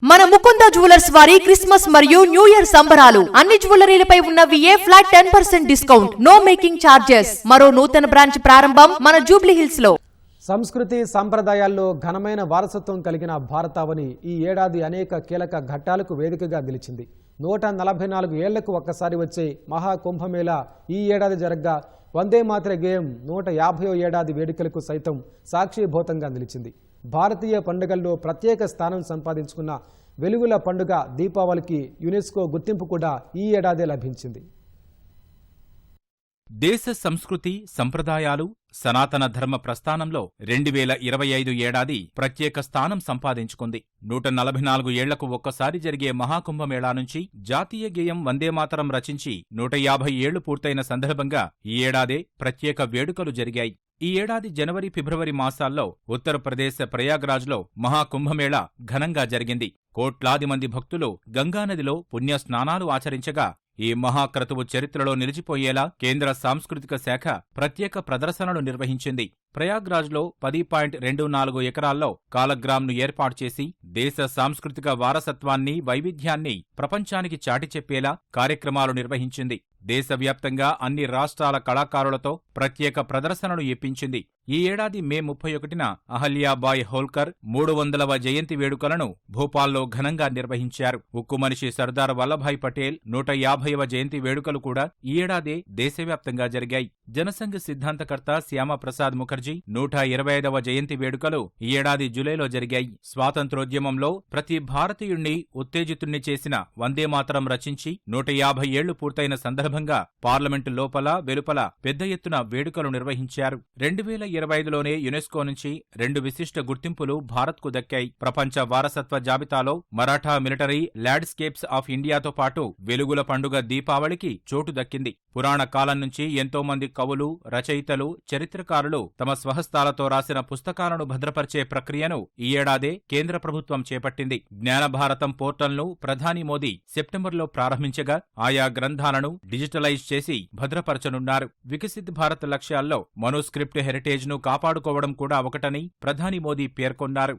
మన ముకుంద జ్యువెలర్స్ వారి క్రిస్మస్ మరియు న్యూ ఇయర్ సంబరాలు అన్ని జ్యువెలరీలపై ఉన్న VA flat 10% discount, no making charges. మరో నూతన బ్రాంచ్ ప్రారంభం మన జూబ్లీ హిల్స్ లో. సంస్కృతి సంప్రదాయాల్లో ఘనమైన వారసత్వం కలిగిన భారతావని ఈ ఏడాది అనేక కీలక ఘట్టాలకు వేదికగా నిలిచింది. 144 ఏళ్లకు ఒక్కసారి వచ్చే మహాకుంభమేళా ఈ ఏడాది జరగ్గా వందే మాతర గేయం 150వ ఏడాది వేడుకలకు సైతం సాక్షిభూతంగా నిలిచింది. భారతీయ పండుగల్లో ప్రత్యేక స్థానం సంపాదించుకున్న వెలుగుల పండుగ దీపావళికి యునెస్కో గుర్తింపు కూడా ఈ ఏడాదే లభించింది. దేశ సంస్కృతి సంప్రదాయాలు సనాతన ధర్మ ప్రస్థానంలో 2025 ఏడాది ప్రత్యేక స్థానం సంపాదించుకుంది. 144 ఏళ్లకు ఒక్కసారి జరిగే మహాకుంభమేళా నుంచి జాతీయ గేయం వందేమాతరం రచించి 150 ఏళ్లు పూర్తయిన సందర్భంగా ఈ ఏడాదే ప్రత్యేక వేడుకలు జరిగాయి. ఈ ఏడాది జనవరి ఫిబ్రవరి మాసాల్లో ఉత్తరప్రదేశ్ ప్రయాగ్రాజ్లో మహాకుంభమేళా ఘనంగా జరిగింది. కోట్లాది మంది భక్తులు గంగానదిలో పుణ్యస్నానాలు ఆచరించగా ఈ మహాక్రతువు చరిత్రలో నిలిచిపోయేలా కేంద్ర సాంస్కృతిక శాఖ ప్రత్యేక ప్రదర్శనలు నిర్వహించింది. ప్రయాగ్రాజ్లో 10.24 ఎకరాల్లో కాలగ్రామ్ను ఏర్పాటు చేసి దేశ సాంస్కృతిక వారసత్వాన్ని వైవిధ్యాన్ని ప్రపంచానికి చాటి చెప్పేలా కార్యక్రమాలు నిర్వహించింది. దేశవ్యాప్తంగా అన్ని రాష్ట్రాల కళాకారులతో ప్రత్యేక ప్రదర్శనలు ఇప్పించింది. ఈ ఏడాది మే 31న అహల్యాబాయ్ హోల్కర్ 300వ జయంతి వేడుకలను భోపాల్లో ఘనంగా నిర్వహించారు. ఉక్కు మనిషి సర్దార్ వల్లభాయ్ పటేల్ 150వ జయంతి వేడుకలు కూడా ఈ ఏడాదే దేశవ్యాప్తంగా జరిగాయి. జనసంఘ్ సిద్ధాంతకర్త శ్యామప్రసాద్ ముఖర్జీ 125వ జయంతి వేడుకలు ఈ ఏడాది జూలైలో జరిగాయి. స్వాతంత్రోద్యమంలో ప్రతి భారతీయుణ్ణి ఉత్తేజితుణ్ణి చేసిన వందేమాతరం రచించి 150 ఏళ్లు పూర్తయిన సందర్భంగా పార్లమెంటు లోపల వెలుపల పెద్ద ఎత్తున వేడుకలు నిర్వహించారు. 2025లోనే యునెస్కో నుంచి 2 విశిష్ట గుర్తింపులు భారత్కు దక్కాయి. ప్రపంచ వారసత్వ జాబితాలో మరాఠా మిలిటరీ ల్యాండ్స్కేప్స్ ఆఫ్ ఇండియాతో పాటు వెలుగుల పండుగ దీపావళికి చోటు దక్కింది. పురాణ కాలం నుంచి ఎంతో మంది కవులు, రచయితలు, చరిత్రకారులు తమ స్వహస్తాలతో రాసిన పుస్తకాలను భద్రపరిచే ప్రక్రియను ఈ ఏడాదే కేంద్ర ప్రభుత్వం చేపట్టింది. జ్ఞానభారతం పోర్టల్ను ప్రధాని మోదీ సెప్టెంబర్లో ప్రారంభించగా ఆయా గ్రంథాలను డిజిటలైజ్ చేసి భద్రపరచనున్నారు. వికసిత్ భారత్ లక్ష్యాల్లో మనుస్క్రిప్ట్ హెరిటేజ్ను కాపాడుకోవడం కూడా ఒకటని ప్రధాని మోదీ పేర్కొన్నారు.